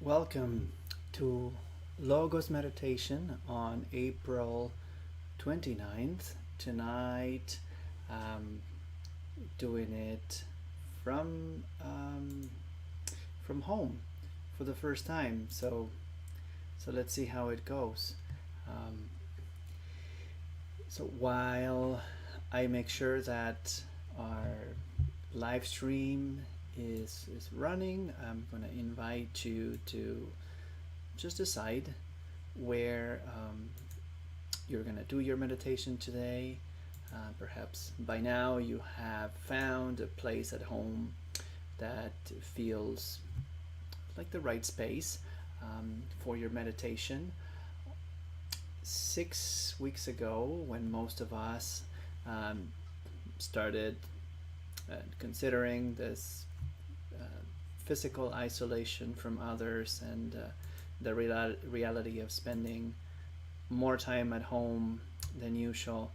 Welcome to Logos Meditation on April 29th. Tonight, doing it from home for the first time. So let's see how it goes. So while I make sure that our live stream is running, I'm going to invite you to just decide where you're going to do your meditation today. Perhaps by now you have found a place at home that feels like the right space for your meditation. 6 weeks ago, when most of us started considering this physical isolation from others and the reality of spending more time at home than usual,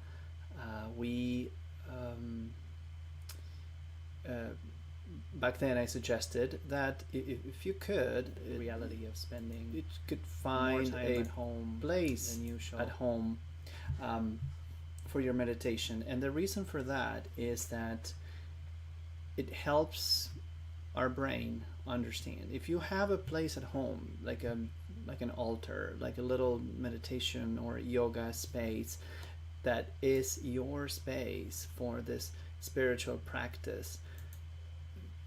back then I suggested that if you could, reality of spending, it could find a place at home for your meditation. And the reason for that is that it helps our brain understand. If you have a place at home, like an altar, like a little meditation or yoga space that is your space for this spiritual practice,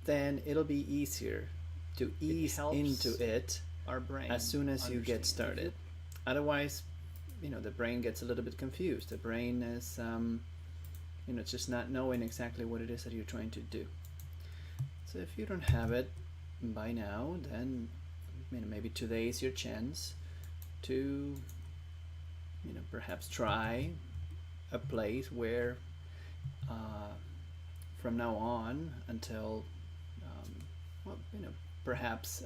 then it'll be easier to ease into it our brain as soon as you get started. Otherwise, the brain gets a little bit confused. The brain is just not knowing exactly what it is that you're trying to do. So if you don't have it by now, then maybe today is your chance to perhaps try a place where from now on until perhaps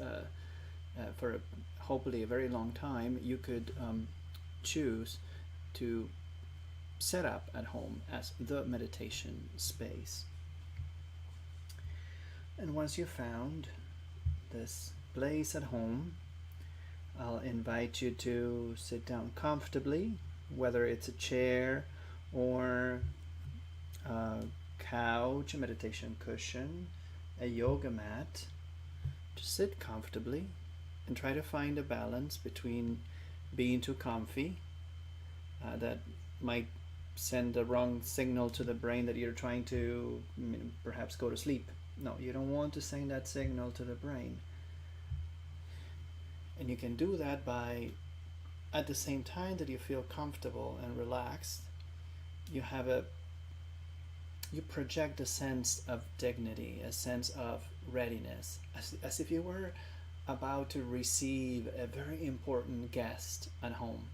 for hopefully a very long time, you could choose to set up at home as the meditation space. And once you've found this place at home, I'll invite you to sit down comfortably, whether it's a chair or a couch, a meditation cushion, a yoga mat. Just sit comfortably and try to find a balance between being too comfy, that might send the wrong signal to the brain that you're trying to perhaps go to sleep. No, you don't want to send that signal to the brain. And you can do that by, at the same time that you feel comfortable and relaxed, you project a sense of dignity, a sense of readiness, as if you were about to receive a very important guest at home.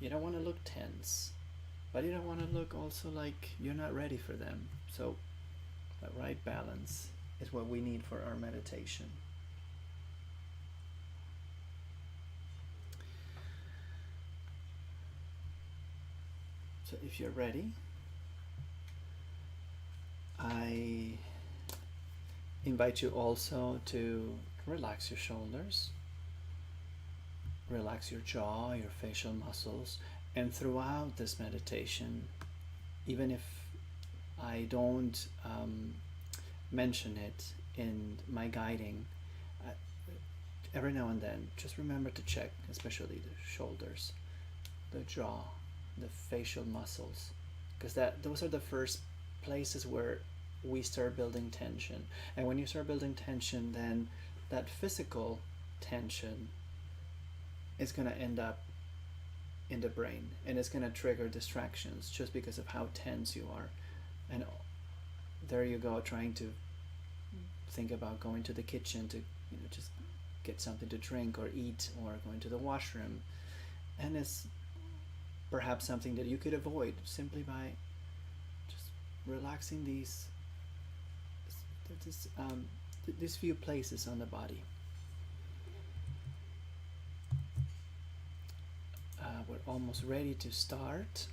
You don't want to look tense, but you don't want to look also like you're not ready for them. So the right balance is what we need for our meditation. So if you're ready, I invite you also to relax your shoulders, relax your jaw, your facial muscles, and throughout this meditation, even if I don't mention it in my guiding, every now and then just remember to check, especially the shoulders, the jaw, the facial muscles, because those are the first places where we start building tension. And when you start building tension, then that physical tension is going to end up in the brain, and it's going to trigger distractions just because of how tense you are. And there you go, trying to think about going to the kitchen to just get something to drink or eat, or going to the washroom, and it's perhaps something that you could avoid simply by just relaxing these few places on the body. We're almost ready to start.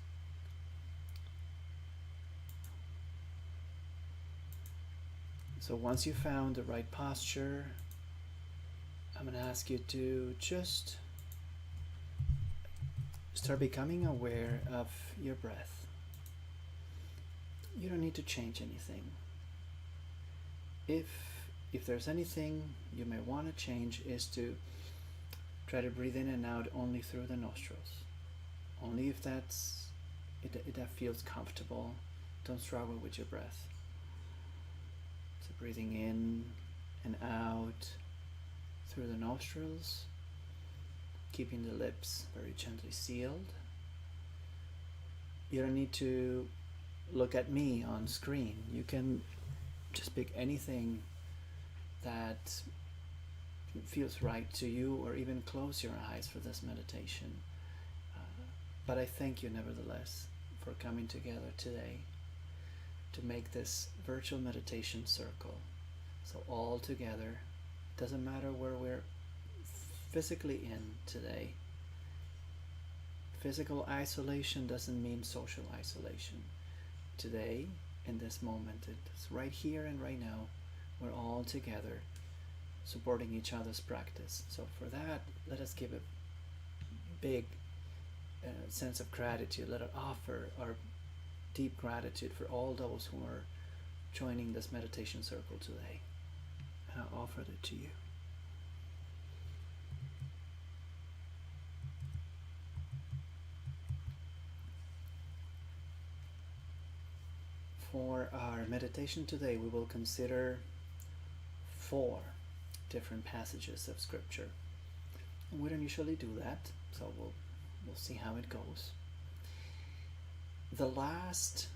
So once you found the right posture, I'm going to ask you to just start becoming aware of your breath. You don't need to change anything. If there's anything you may want to change, is to try to breathe in and out only through the nostrils. Only if that feels comfortable. Don't struggle with your breath. So breathing in and out through the nostrils, keeping the lips very gently sealed. You don't need to look at me on screen. You can just pick anything that feels right to you, or even close your eyes for this meditation. But I thank you nevertheless for coming together today to make this virtual meditation circle. So all together, doesn't matter where we're physically in today. Physical isolation doesn't mean social isolation. Today, in this moment, it's right here and right now, we're all together supporting each other's practice. So for that, let us give a big sense of gratitude. Let us offer our deep gratitude for all those who are joining this meditation circle today. And I offer it to you. For our meditation today, we will consider 4 different passages of scripture. And we don't usually do that, so we'll see how it goes. The last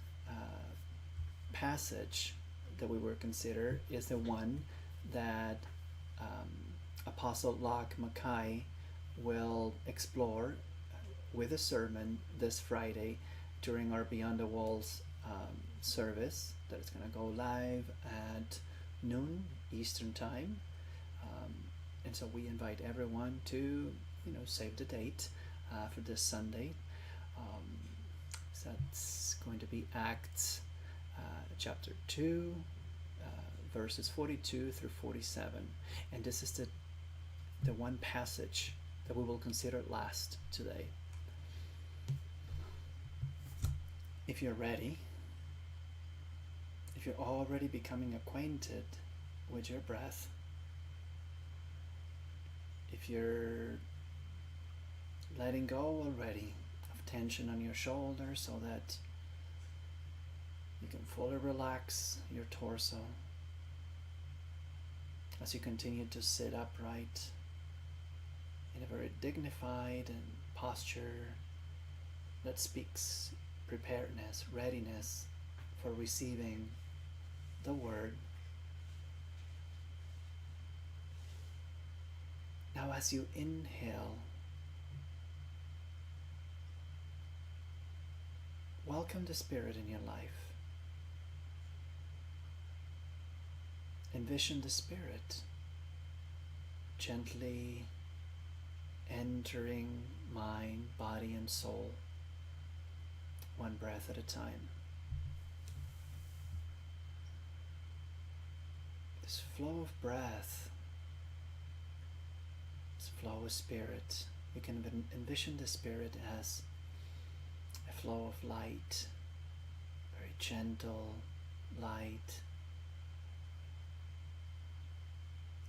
passage that we will consider is the one that Apostle Locke Mackay will explore with a sermon this Friday during our Beyond the Walls service that is going to go live at noon Eastern time. And so we invite everyone to save the date for this Sunday. So that's going to be Acts chapter 2, verses 42 through 47. And this is the one passage that we will consider last today. If you're ready, if you're already becoming acquainted with your breath, if you're letting go already of tension on your shoulders so that you can fully relax your torso as you continue to sit upright in a very dignified and posture that speaks preparedness, readiness for receiving the word. Now as you inhale, welcome the Spirit in your life. Envision the Spirit gently entering mind, body, and soul, one breath at a time. This flow of breath, this flow of spirit, you can envision the Spirit as a flow of light, very gentle light,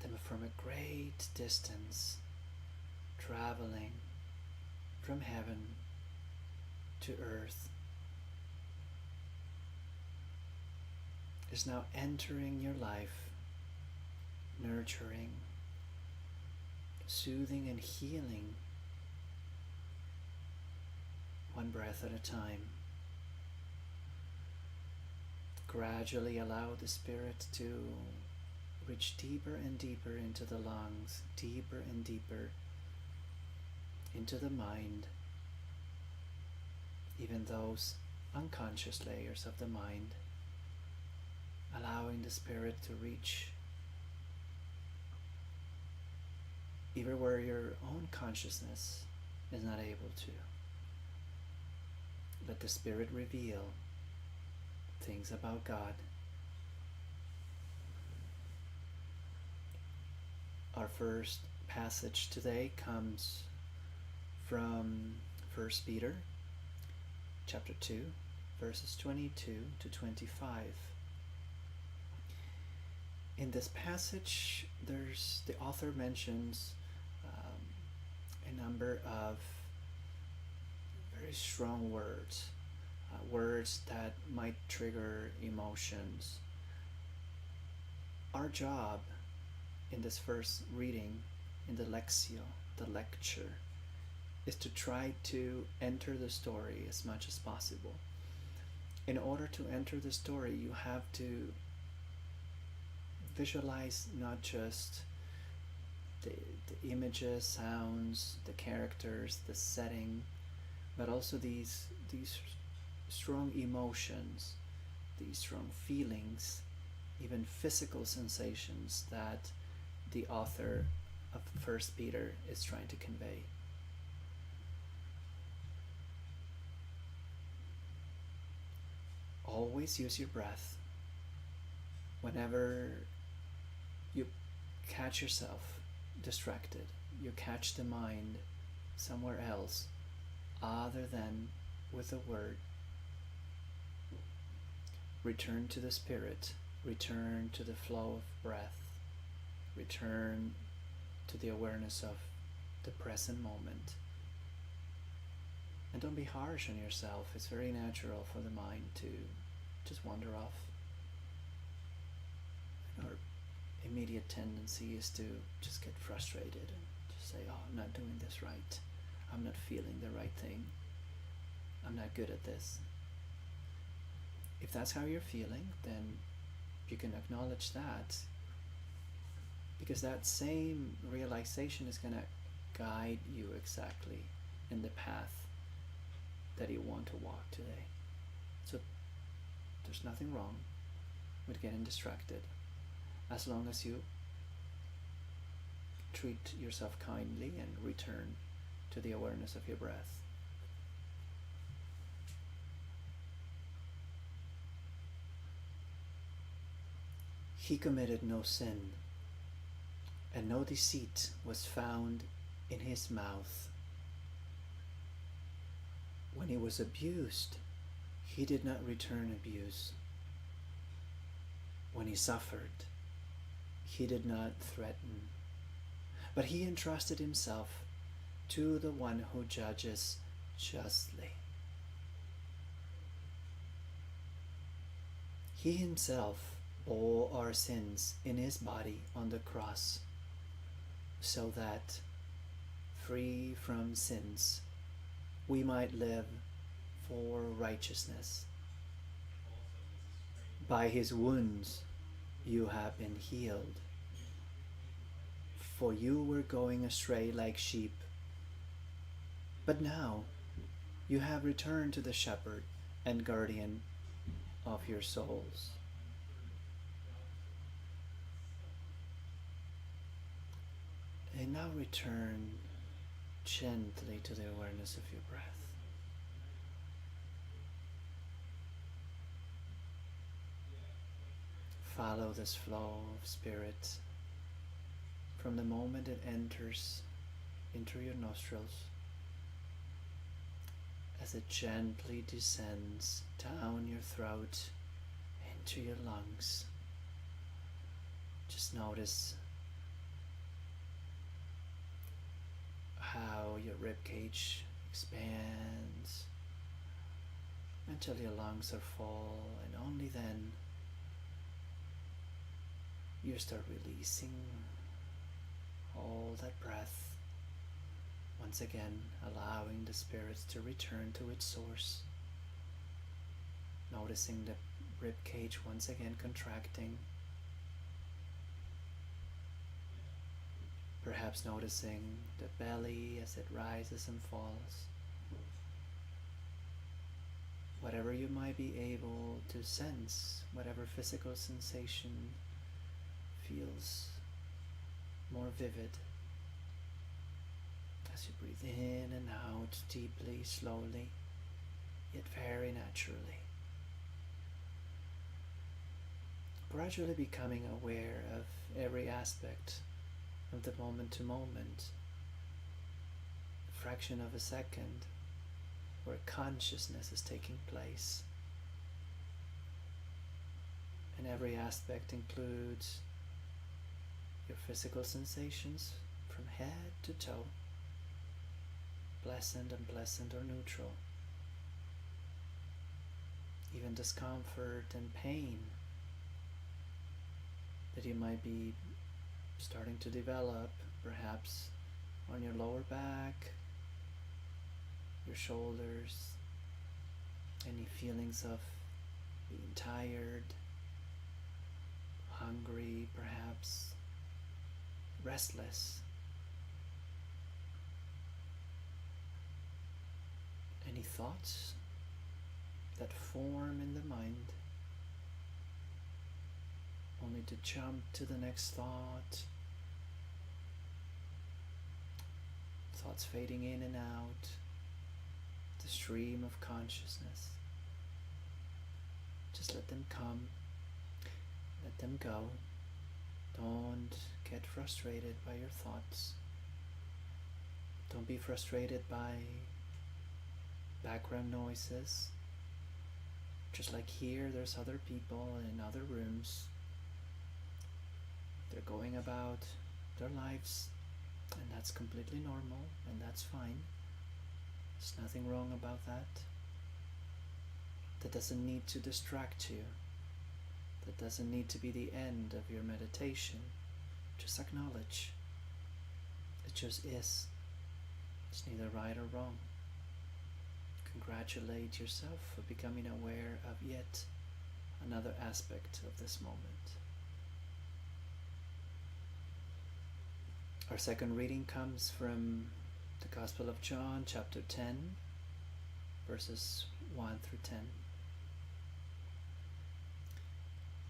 then from a great distance, traveling from heaven to earth, is now entering your life, nurturing, soothing and healing, one breath at a time. Gradually allow the Spirit to reach deeper and deeper into the lungs, deeper and deeper into the mind, even those unconscious layers of the mind, allowing the Spirit to reach even where your own consciousness is not able to. Let the Spirit reveal things about God. Our first passage today comes from 1 Peter chapter 2, verses 22 to 25. In this passage, the author mentions a number of very strong words, words that might trigger emotions. Our job in this first reading, in the Lectio, the lecture, is to try to enter the story as much as possible. In order to enter the story, you have to visualize not just the images, sounds, the characters, the setting, but also these strong emotions, these strong feelings, even physical sensations that the author of 1 Peter is trying to convey. Always use your breath. Whenever you catch yourself distracted, you catch the mind somewhere else other than with the word, return to the spirit, return to the flow of breath, return to the awareness of the present moment. And don't be harsh on yourself. It's very natural for the mind to just wander off. And our immediate tendency is to just get frustrated and just say, oh, I'm not doing this right. I'm not feeling the right thing. I'm not good at this. If that's how you're feeling, then you can acknowledge that, because that same realization is going to guide you exactly in the path that you want to walk today. So there's nothing wrong with getting distracted, as long as you treat yourself kindly and return to the awareness of your breath. He committed no sin, and no deceit was found in his mouth. When he was abused, he did not return abuse. When he suffered, he did not threaten, but he entrusted himself to the one who judges justly. He himself bore our sins in his body on the cross, so that, free from sins, we might live for righteousness. By his wounds you have been healed, for you were going astray like sheep, but now you have returned to the shepherd and guardian of your souls. And now return gently to the awareness of your breath. Follow this flow of spirit from the moment it enters into your nostrils, as it gently descends down your throat into your lungs. Just notice how your ribcage expands until your lungs are full, and only then you start releasing all that breath, once again allowing the spirits to return to its source, noticing the ribcage once again contracting, perhaps noticing the belly as it rises and falls. Whatever you might be able to sense, whatever physical sensation feels more vivid as you breathe in and out deeply, slowly, yet very naturally. Gradually becoming aware of every aspect of the moment to moment, a fraction of a second where consciousness is taking place. And every aspect includes your physical sensations from head to toe, pleasant, unpleasant, or neutral. Even discomfort and pain that you might be starting to develop, perhaps on your lower back, your shoulders, any feelings of being tired, hungry, perhaps restless. Any thoughts that form in the mind, only to jump to the next thought, thoughts fading in and out, the stream of consciousness. Just let them come, let them go. Don't get frustrated by your thoughts. Don't be frustrated by background noises. Just like here, there's other people in other rooms. They're going about their lives, and that's completely normal, and that's fine. There's nothing wrong about that. That doesn't need to distract you. That doesn't need to be the end of your meditation. Just acknowledge. It just is. It's neither right or wrong. Congratulate yourself for becoming aware of yet another aspect of this moment. Our second reading comes from the Gospel of John, chapter 10, verses 1 through 10.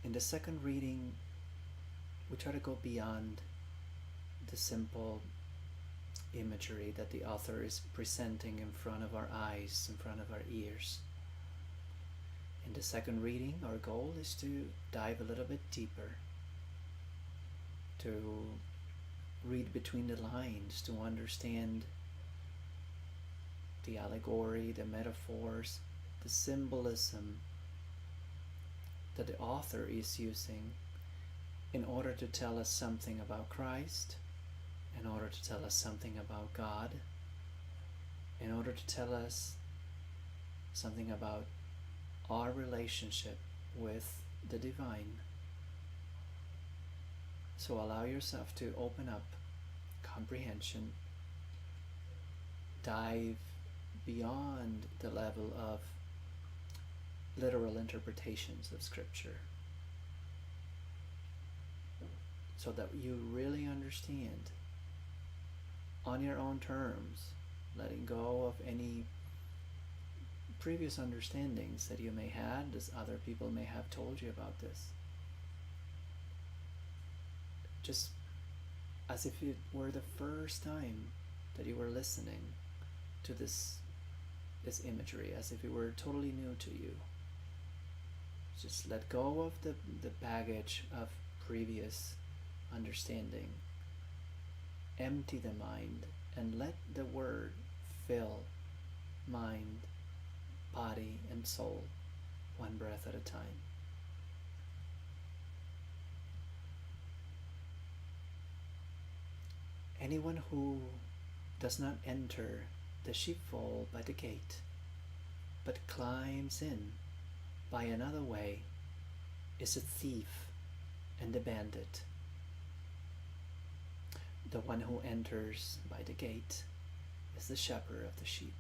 In the second reading, we try to go beyond the simple imagery that the author is presenting in front of our eyes, in front of our ears. In the second reading, our goal is to dive a little bit deeper, to read between the lines, to understand the allegory, the metaphors, the symbolism that the author is using in order to tell us something about Christ, in order to tell us something about God, in order to tell us something about our relationship with the divine. So allow yourself to open up comprehension, dive beyond the level of literal interpretations of Scripture, so that you really understand on your own terms, letting go of any previous understandings that you may have, as other people may have told you about this. Just as if it were the first time that you were listening to this imagery, as if it were totally new to you. Just let go of the baggage of previous understanding. Empty the mind and let the word fill mind, body, and soul, one breath at a time. Anyone who does not enter the sheepfold by the gate, but climbs in by another way, is a thief and a bandit. The one who enters by the gate is the shepherd of the sheep.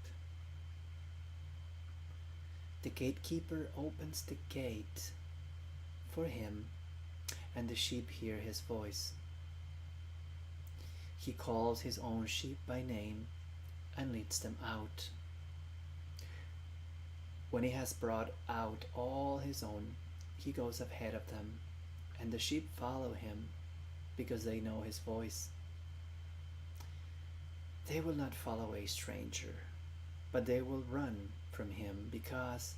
The gatekeeper opens the gate for him, and the sheep hear his voice. He calls his own sheep by name and leads them out. When he has brought out all his own, he goes ahead of them, and the sheep follow him because they know his voice. They will not follow a stranger, but they will run from him because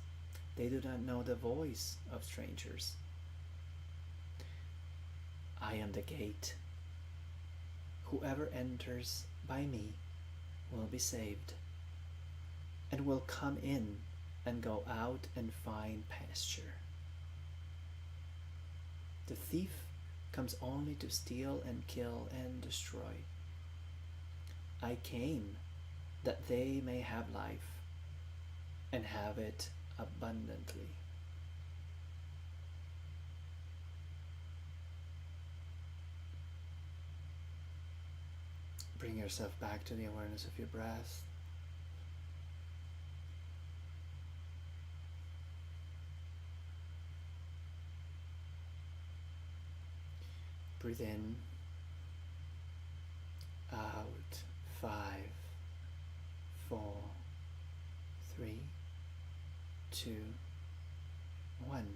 they do not know the voice of strangers. I am the gate. Whoever enters by me will be saved, and will come in and go out and find pasture. The thief comes only to steal and kill and destroy. I came that they may have life and have it abundantly. Bring yourself back to the awareness of your breath. Breathe in, out, 5, 4, 3, 2, 1.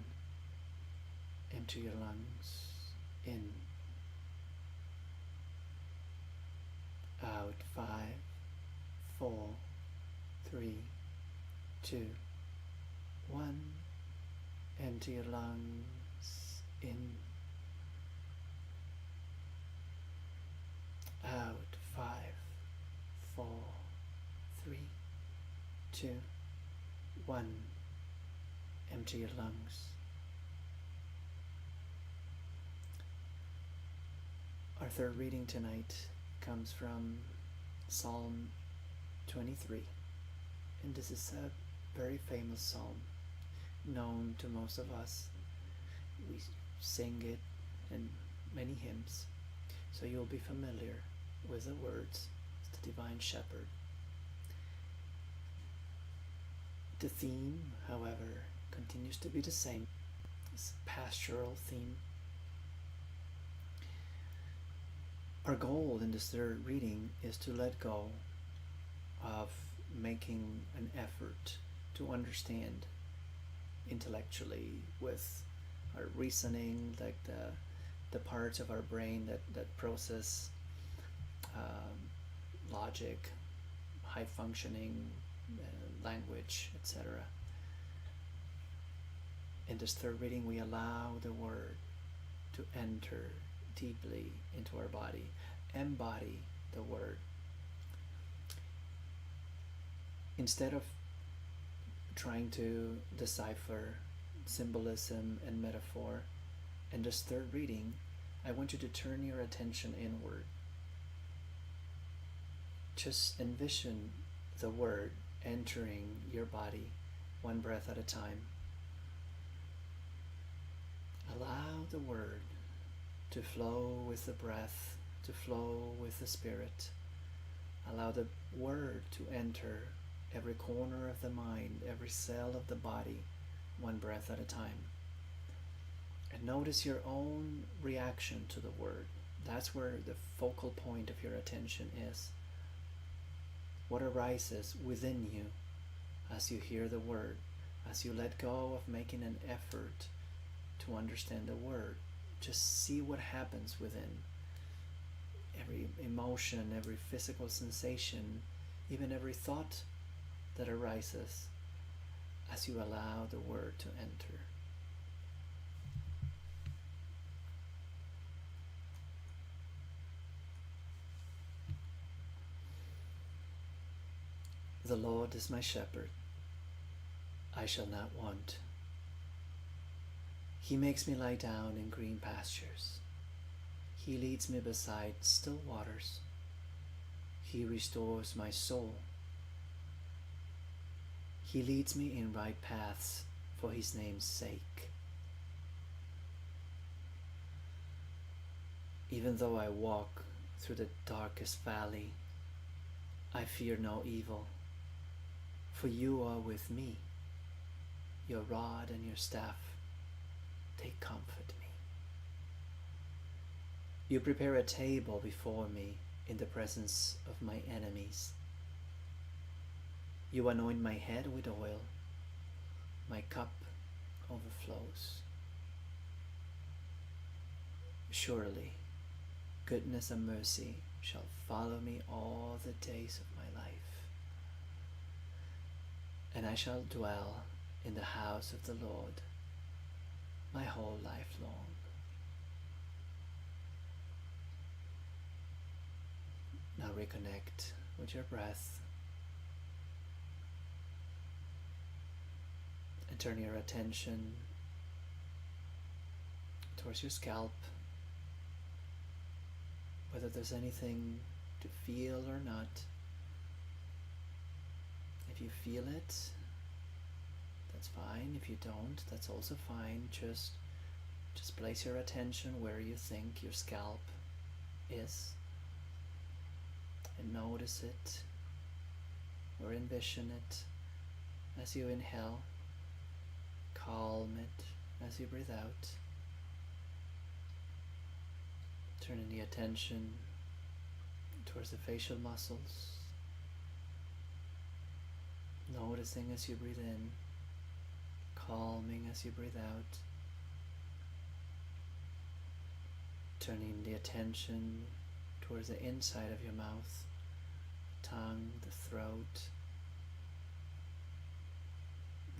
Empty your lungs. In, out, 5, 4, 3, 2, 1. Empty your lungs. In, out, 5, 4, 3, 2, 1. Empty your lungs. Our third reading tonight comes from Psalm 23, and this is a very famous psalm, known to most of us. We sing it in many hymns, so you'll be familiar with the words. It's the Divine Shepherd. The theme, however, continues to be the same. It's a pastoral theme. Our goal in this third reading is to let go of making an effort to understand intellectually with our reasoning, like the parts of our brain that process logic, high functioning language, etc. In this third reading, we allow the word to enter deeply into our body, embody the word. Instead of trying to decipher symbolism and metaphor, in this third reading, I want you to turn your attention inward. Just envision the word entering your body one breath at a time. Allow the word to flow with the breath, to flow with the spirit. Allow the word to enter every corner of the mind, every cell of the body, one breath at a time. And notice your own reaction to the word. That's where the focal point of your attention is. What arises within you as you hear the word, as you let go of making an effort to understand the word. Just see what happens within. Every emotion, every physical sensation, even every thought that arises as you allow the word to enter. The Lord is my shepherd. I shall not want. He makes me lie down in green pastures. He leads me beside still waters. He restores my soul. He leads me in right paths for his name's sake. Even though I walk through the darkest valley, I fear no evil, for you are with me. Your rod and your staff, they comfort me. You prepare a table before me in the presence of my enemies. You anoint my head with oil. My cup overflows. Surely, goodness and mercy shall follow me all the days of my life, and I shall dwell in the house of the Lord my whole life long. Now reconnect with your breath and turn your attention towards your scalp, whether there's anything to feel or not. If you feel it, that's fine. If you don't, that's also fine. Just place your attention where you think your scalp is and notice it or envision it as you inhale. Calm it as you breathe out. Turning the attention towards the facial muscles. Noticing as you breathe in, calming as you breathe out. Turning the attention towards the inside of your mouth, tongue, the throat.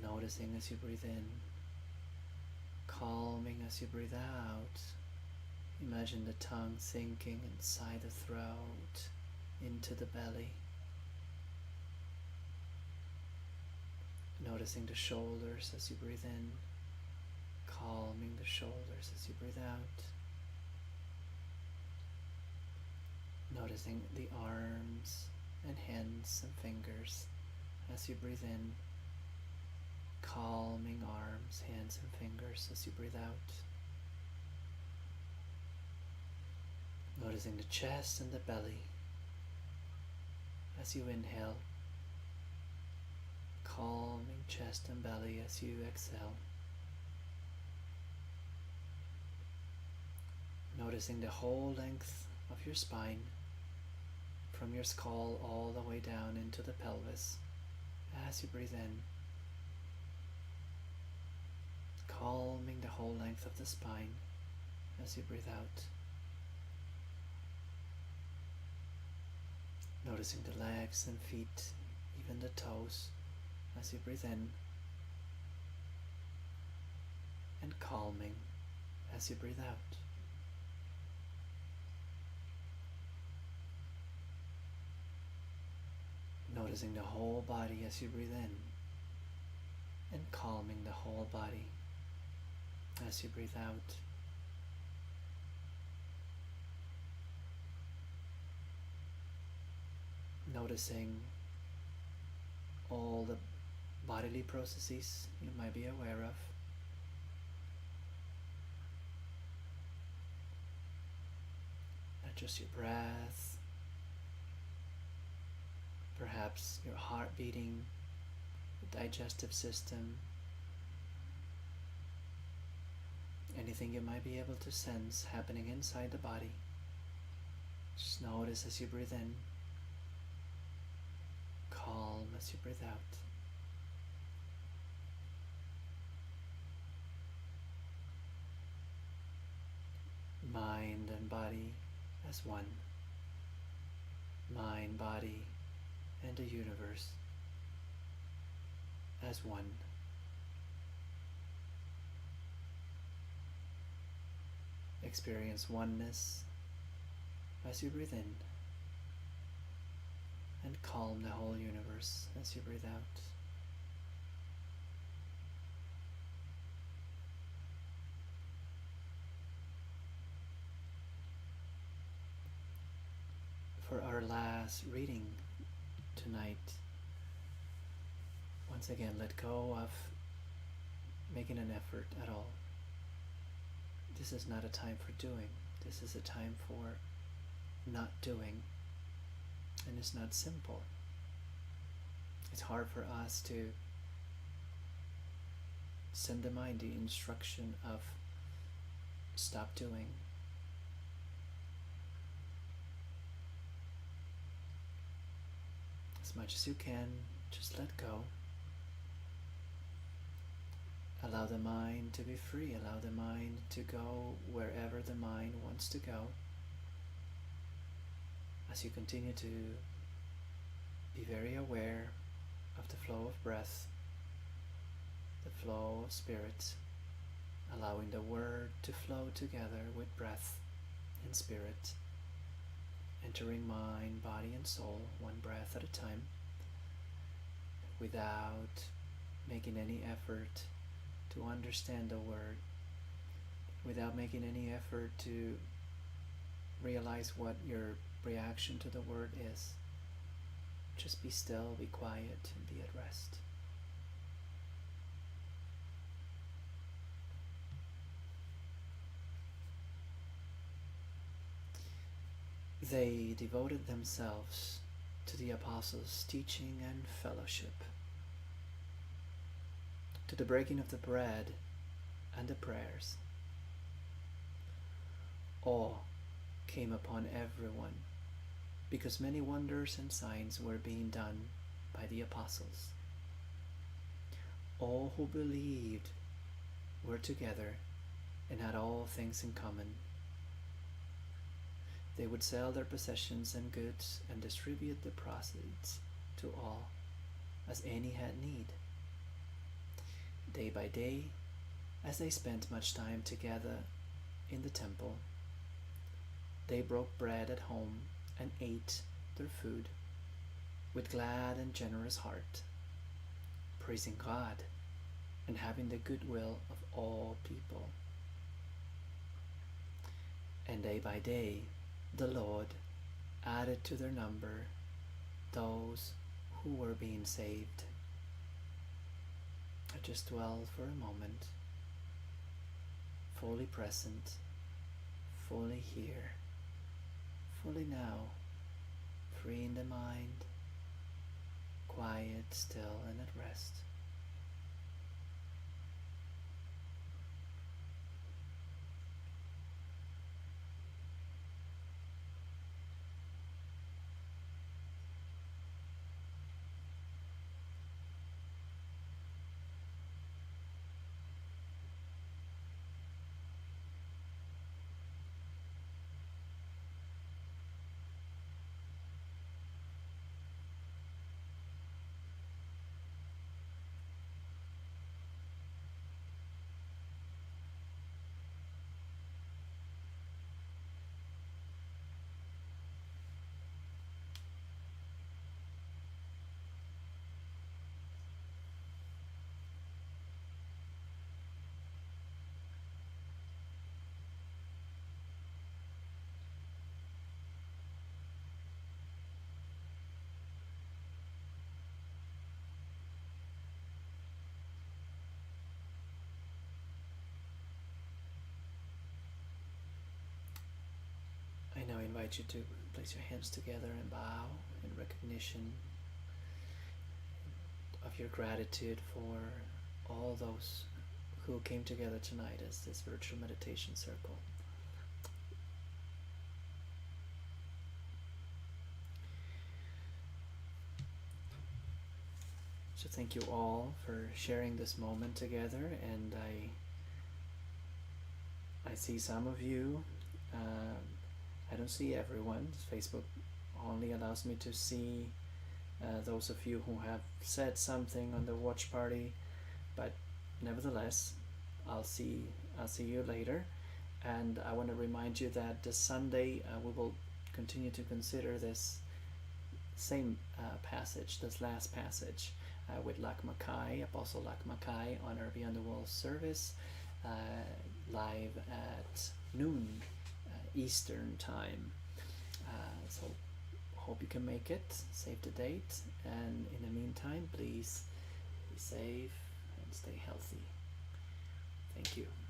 Noticing as you breathe in, calming as you breathe out. Imagine the tongue sinking inside the throat, into the belly. Noticing the shoulders as you breathe in, calming the shoulders as you breathe out. Noticing the arms and hands and fingers as you breathe in, calming arms, hands and fingers as you breathe out. Noticing the chest and the belly as you inhale, calming chest and belly as you exhale. Noticing the whole length of your spine, from your skull all the way down into the pelvis as you breathe in, calming the whole length of the spine as you breathe out. Noticing the legs and feet, even the toes, as you breathe in, and calming as you breathe out. Noticing the whole body as you breathe in, and calming the whole body as you breathe out. Noticing all the bodily processes you might be aware of. Not just your breath, perhaps your heart beating, the digestive system, anything you might be able to sense happening inside the body. Just notice as you breathe in, calm as you breathe out. Mind and body as one. Mind, body, and the universe as one. Experience oneness as you breathe in, and calm the whole universe as you breathe out. For our last reading tonight, once again, let go of making an effort at all. This is not a time for doing. This is a time for not doing. And it's not simple. It's hard for us to send the mind the instruction of stop doing. As much as you can, just let go. Allow the mind to be free. Allow the mind to go wherever the mind wants to go. As you continue to be very aware of the flow of breath, the flow of spirit, allowing the word to flow together with breath and spirit. entering mind, body and soul, one breath at a time, without making any effort to understand the word, without making any effort to realize what your reaction to the word is. Just be still, be quiet, and be at rest. They devoted themselves to the apostles' teaching and fellowship, to the breaking of the bread and the prayers. Awe came upon everyone, because many wonders and signs were being done by the apostles. All who believed were together and had all things in common. They would sell their possessions and goods and distribute the proceeds to all, as any had need. Day by day, as they spent much time together in the temple, they broke bread at home and ate their food with glad and generous heart, praising God and having the goodwill of all people. And day by day, the Lord added to their number those who were being saved. I just dwell for a moment, fully present, fully here, fully now, free in the mind, quiet, still, and at rest. I now invite you to place your hands together and bow in recognition of your gratitude for all those who came together tonight as this virtual meditation circle. So thank you all for sharing this moment together, and I see some of you. I don't see everyone. Facebook only allows me to see those of you who have said something on the watch party, but nevertheless, I'll see you later. And I want to remind you that this Sunday we will continue to consider this same passage, this last passage, with Lakmakai, Apostle Lakmakai, on our Beyond the Walls service, live at noon Eastern time. So hope you can make it. Save the date, and in the meantime, please be safe and stay healthy. Thank you.